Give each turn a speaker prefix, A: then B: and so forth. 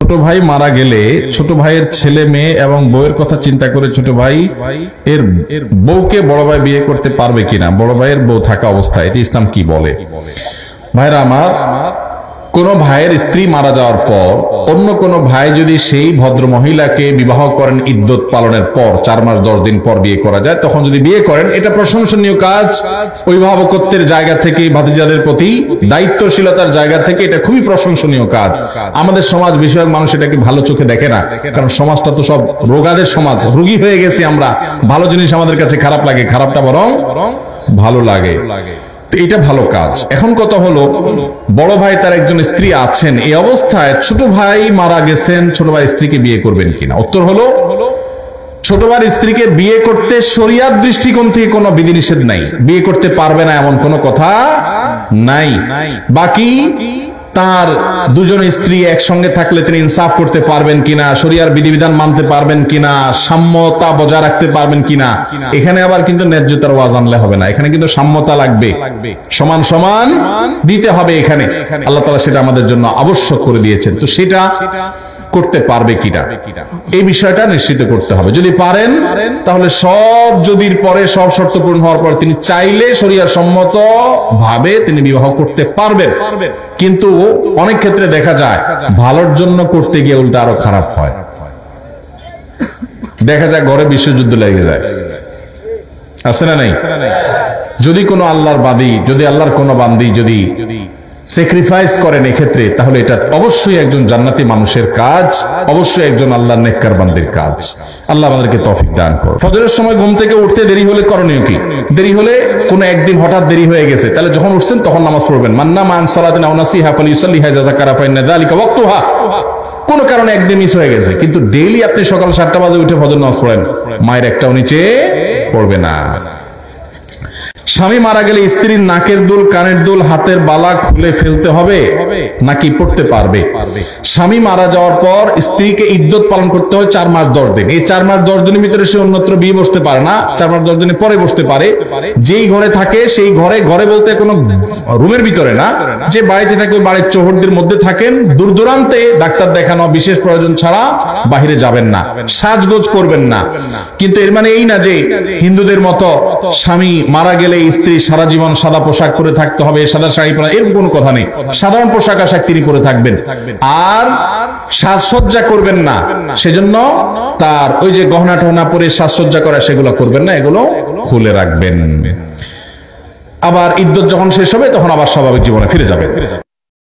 A: ছোট ভাই মারা গেলে ছোট ভাইয়ের ছেলে মেয়ে এবং বউয়ের কথা চিন্তা করে ছোট ভাই এর বউকে বড় ভাই বিয়ে করতে পারবে কিনা, বড় ভাইয়ের বউ থাকা অবস্থায়, এটি ইসলাম কি বলে? ভাইরা আমার, কোন ভাইয়ের স্ত্রী মারা যাওয়ার পর অন্য কোন ভাই যদি সেই ভদ্র মহিলাকে বিবাহ করেন ইদ্যত পালনের পর 4 মাস 10 দিন পর বিয়ে করা যায়, তখন যদি বিয়ে করেন এটা প্রশংসনীয় কাজ। অভিভাবকত্বের জায়গা থেকে, ভাতিজাদের প্রতি দায়িত্বশীলতার জায়গা থেকে এটা খুবই প্রশংসনীয় কাজ। আমাদের সমাজ বেশিরভাগ মানুষ এটাকে ভালো চোখে দেখে না, কারণ সমাজটা তো সব রোগাদের সমাজ, রোগী হয়ে গেছি আমরা। ভালো জিনিস আমাদের কাছে খারাপ লাগে, খারাপটা বরং ভালো লাগে। এটা ভালো কাজ। এখন কথা হলো, বড় ভাই তার একজন স্ত্রী আছেন, এই অবস্থায় ছোট ভাই মারা গেছেন, ছোট ভাই স্ত্রীকে বিয়ে করবেন কিনা? উত্তর হলো, ছোট ভাইয়ের স্ত্রীকে বিয়ে করতে শরিয়াত দৃষ্টিকোণ থেকে কোনো বিধিনিষেধ নাই, বিয়ে করতে পারবে না এমন কোনো কথা নাই। বাকি তার দুজন স্ত্রী একসঙ্গে থাকলে তিনি ইনসাফ করতে পারবেন কিনা, শরিয়ার বিধিবিধান মানতে পারবেন কিনা, সাম্যতা বজায় রাখতে পারবেন কিনা, এখানে আবার কিন্তু ন্যায্যতার ওয়াজ আনলে হবে না, এখানে কিন্তু সাম্যতা লাগবে, সমান সমান দিতে হবে। এখানে আল্লাহ তাআলা সেটা আমাদের জন্য আবশ্যক করে দিয়েছেন। তো সেটা করতে পারবে কিনা, এই বিষয়টা নিশ্চিত করতে হবে। যদি পারেন তাহলে সব যদির পরে, সব শর্ত পূরণ হওয়ার পর তিনি চাইলে শরিয়ার সম্মত ভাবে তিনি বিবাহ করতে পারবেন। কিন্তু অনেক ক্ষেত্রে দেখা যায় ভালোর জন্য করতে গিয়ে উল্টা আরো খারাপ হয়। দেখা যায় ঘরে বিশ্বযুদ্ধ লেগে যায়, আছে না নাই? যদি কোনো আল্লাহর বাদী, যদি আল্লাহর কোনো বান্দী যদি স্যাক্রিফাইস করেন এক্ষেত্রে, তাহলে এটা অবশ্যই একজন জান্নাতি মানুষের কাজ, অবশ্যই একজন আল্লাহর নেককার বান্দির কাজ। আল্লাহ আমাদেরকে তৌফিক দান করুন। ফজরের সময় ঘুম থেকে উঠতে দেরি হলে করণীয় কি? দেরি হলে কোনো একদিন হঠাৎ দেরি হয়ে গেছে, তাহলে যখন উঠছেন তখন নামাজ পড়বেন। মান্না মান সালাতিন আও নাসিহা ফালিউসাল্লিহা ইযা যাকারা ফাইন্না যালিকা ওয়াক্তুহা। কোন কারণে একদিন মিস হয়ে গেছে, কিন্তু ডেইলি আপনি সকাল 7টা বাজে উঠে ফজর নামাজ পড়েন, মায়ের একটাও নিচে পড়বে না। স্বামী মারা গেলে স্ত্রীর নাকের দুল, কানের দুল, হাতের বালা খুলে ফেলতে হবে নাকি পড়তে পারবে? স্বামী মারা যাওয়ার পর স্ত্রীকে ইদ্যত পালন করতে হয় 4 মাস 10 দিন। এই 4 মাস 10 দিনের ভিতরে সে অন্যত্র বিয়ে বসতে পারে না, 4 মাস 10 দিনের পরে বসতে পারে। যেই ঘরে থাকে সেই ঘরে, ঘরে বলতে কোনো রুমের ভিতরে না, যে বাড়িতে থাকে ওই বাড়ির চৌহদ্দির মধ্যে থাকেন। দূর দূরান্তে ডাক্তার দেখানো বিশেষ প্রয়োজন ছাড়া বাহিরে যাবেন না, সাজগোজ করবেন না। কিন্তু এর মানে এই না যে হিন্দুদের মতো স্বামী মারা গেলে স্ত্রী সারা জীবন সাদা পোশাক পরে থাকতে হবে, সাদা শাড়ি পরা, এরকম কোনো কথা নেই। সাধারণ পোশাক আশাক তিনি পরে থাকবেন, আর সাজসজ্জা করবেন না। সেজন্য তার ওই যে গহনা টহনা পরে সাজসজ্জা করা, সেগুলো করবেন না, এগুলো খুলে রাখবেন। আবার ইদ্যত যখন শেষ হবে তখন আবার স্বাভাবিক জীবনে ফিরে যাবেন।